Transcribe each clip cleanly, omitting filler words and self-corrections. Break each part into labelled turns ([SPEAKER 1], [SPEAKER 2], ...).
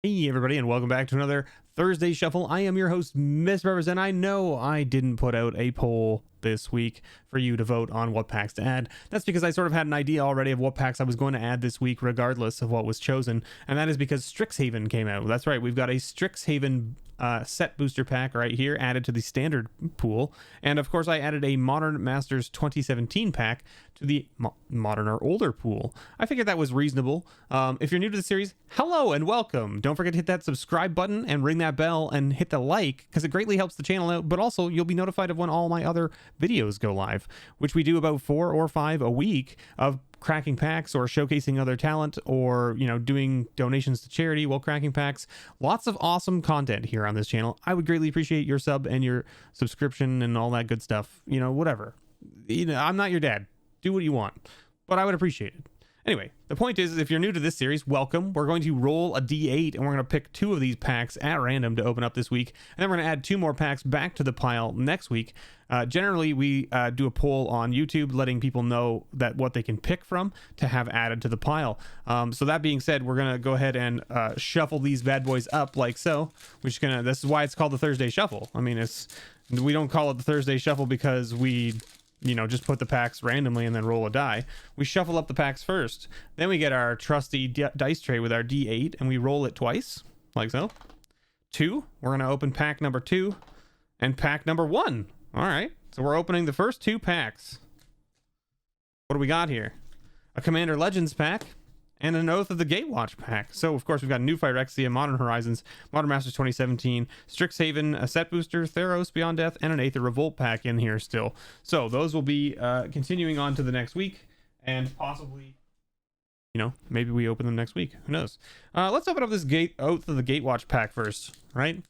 [SPEAKER 1] Hey everybody, and welcome back to another Thursday Shuffle. I am your host, MrBevers, and I know I didn't put out a poll this week for you to vote on what packs to add. That's because I sort of had an idea already of what packs I was going to add this week, regardless of what was chosen, and that is because Strixhaven came out. That's right, we've got a Strixhaven set booster pack right here added to the standard pool, and of course I added a Modern Masters 2017 pack to the modern or older pool. I figured that was reasonable. If you're new to the series, hello and welcome. Don't forget to hit that subscribe button and ring that bell and hit the like, because it greatly helps the channel out, but also you'll be notified of when all my other videos go live, which we do about 4 or 5 a week of cracking packs or showcasing other talent, or doing donations to charity while cracking packs. Lots of awesome content here on this channel. I would greatly appreciate your sub and your subscription and all that good stuff. Whatever. I'm not your dad. Do what you want, but I would appreciate it. Anyway, the point is, if you're new to this series, welcome. We're going to roll a d8, and we're going to pick 2 of these packs at random to open up this week, and then we're going to add 2 more packs back to the pile next week. Generally, we do a poll on YouTube, letting people know that what they can pick from to have added to the pile. So that being said, we're going to go ahead and shuffle these bad boys up like so. This is why it's called the Thursday Shuffle. I mean, we don't call it the Thursday Shuffle because we just put the packs randomly and then roll a die. We shuffle up the packs first. Then we get our trusty dice tray with our D8 and we roll it twice, like so. 2, we're going to open pack number 2 and pack number 1. All right, so we're opening the first 2 packs. What do we got here? A Commander Legends pack and an Oath of the Gatewatch pack. So, of course, we've got new Phyrexia, Modern Horizons, Modern Masters 2017, Strixhaven, a set booster, Theros Beyond Death, and an Aether Revolt pack in here still. So those will be continuing on to the next week, and possibly, maybe we open them next week. Who knows? Let's open up this Oath of the Gatewatch pack first, right?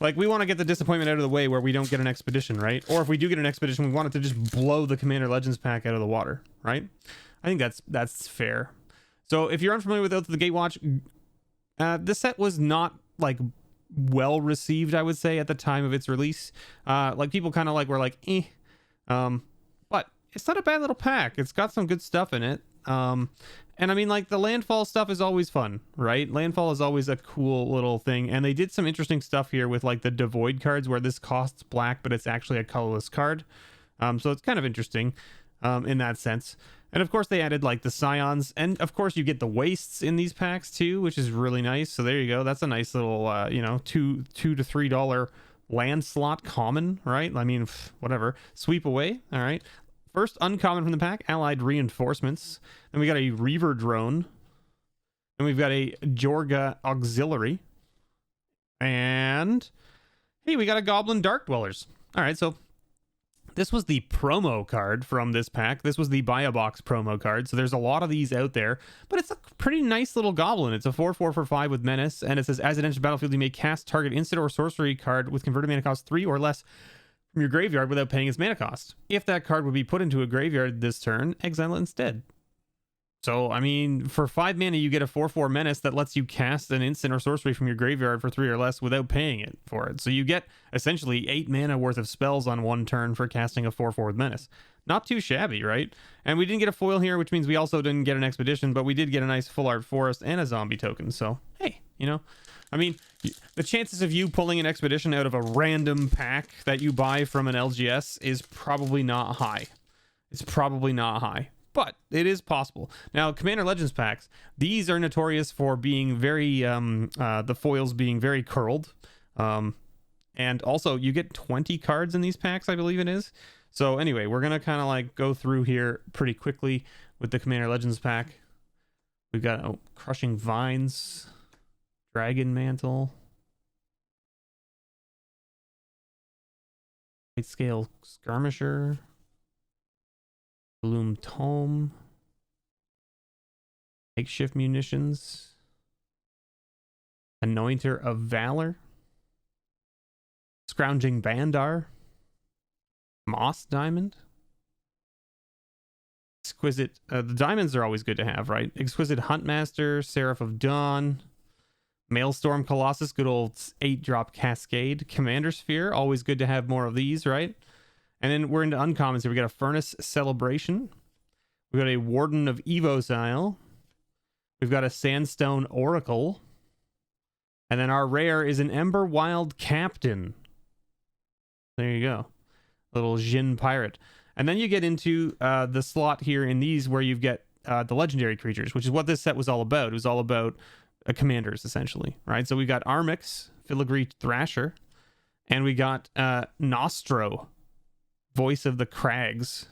[SPEAKER 1] Like, we want to get the disappointment out of the way where we don't get an expedition, right? Or if we do get an expedition, we want it to just blow the Commander Legends pack out of the water, right? I think that's fair. So if you're unfamiliar with Oath of the Gatewatch, this set was not well received, I would say, at the time of its release. People kind of were like, eh. But it's not a bad little pack. It's got some good stuff in it. And I mean, the landfall stuff is always fun, right? Landfall is always a cool little thing. And they did some interesting stuff here with the devoid cards, where this costs black, but it's actually a colorless card. So it's kind of interesting in that sense. And of course they added the scions, and of course you get the wastes in these packs too, which is really nice. So there you go. That's a nice little $2 to $3 land slot common, right? I mean, whatever. Sweep away. All right. First uncommon from the pack, allied reinforcements. Then we got a Reaver drone. Then we've got a Jorga auxiliary. And hey, we got a Goblin Dark Dwellers. All right, so this was the promo card from this pack. This was the Buy a Box promo card. So there's a lot of these out there, but it's a pretty nice little goblin. It's a 4/4 for 5 with menace, and it says, as it enters the battlefield, you may cast target instant or sorcery card with converted mana cost 3 or less from your graveyard without paying its mana cost. If that card would be put into a graveyard this turn, exile it instead. So, I mean, for 5 mana, you get a 4/4 menace that lets you cast an instant or sorcery from your graveyard for 3 or less without paying it for it. So you get essentially 8 mana worth of spells on one turn for casting a 4/4 with menace. Not too shabby, right? And we didn't get a foil here, which means we also didn't get an expedition, but we did get a nice full art forest and a zombie token. So, hey, I mean, the chances of you pulling an expedition out of a random pack that you buy from an LGS is probably not high. It's probably not high. But it is possible. Now, Commander Legends packs, these are notorious for being very, the foils being very curled. And also, you get 20 cards in these packs, I believe it is. So anyway, we're going to kind of go through here pretty quickly with the Commander Legends pack. We've got Crushing Vines, Dragon Mantle, White Scale Skirmisher, Bloom Tome, Makeshift Munitions, Anointer of Valor, Scrounging Bandar, Moss Diamond, Exquisite, the diamonds are always good to have, right? Exquisite Huntmaster, Seraph of Dawn, Maelstrom Colossus, good old 8-drop Cascade, Commander Sphere, always good to have more of these, right? And then we're into uncommons here. We got a Furnace Celebration. We got a Warden of Evocile. We've got a Sandstone Oracle. And then our rare is an Ember Wild Captain. There you go. Little Jin pirate. And then you get into the slot here in these where you get the legendary creatures, which is what this set was all about. It was all about commanders, essentially, right? So we got Armix, Filigree Thrasher, and we got Nostro, Voice of the Crags.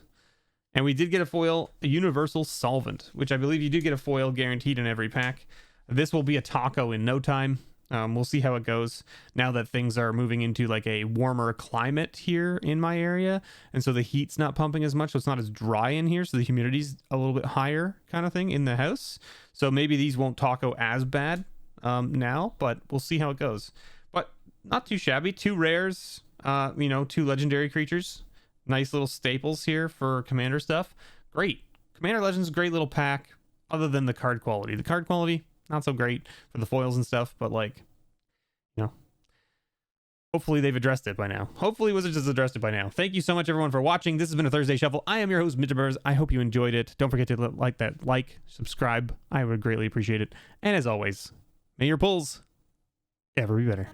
[SPEAKER 1] And we did get a foil, a Universal Solvent, which I believe you do get a foil guaranteed in every pack. This will be a taco in no time. We'll see how it goes now that things are moving into like a warmer climate here in my area. And so the heat's not pumping as much. So it's not as dry in here. So the humidity's a little bit higher kind of thing in the house. So maybe these won't taco as bad now, but we'll see how it goes. But not too shabby. 2 rares, 2 legendary creatures. Nice little staples here for commander stuff. Great. Commander Legends, great little pack other than the card quality. The card quality, not so great for the foils and stuff, but like, hopefully they've addressed it by now. Hopefully Wizards has addressed it by now. Thank you so much, everyone, for watching. This has been a Thursday Shuffle. I am your host, MrBevers. I hope you enjoyed it. Don't forget to subscribe. I would greatly appreciate it. And as always, may your pulls ever be better.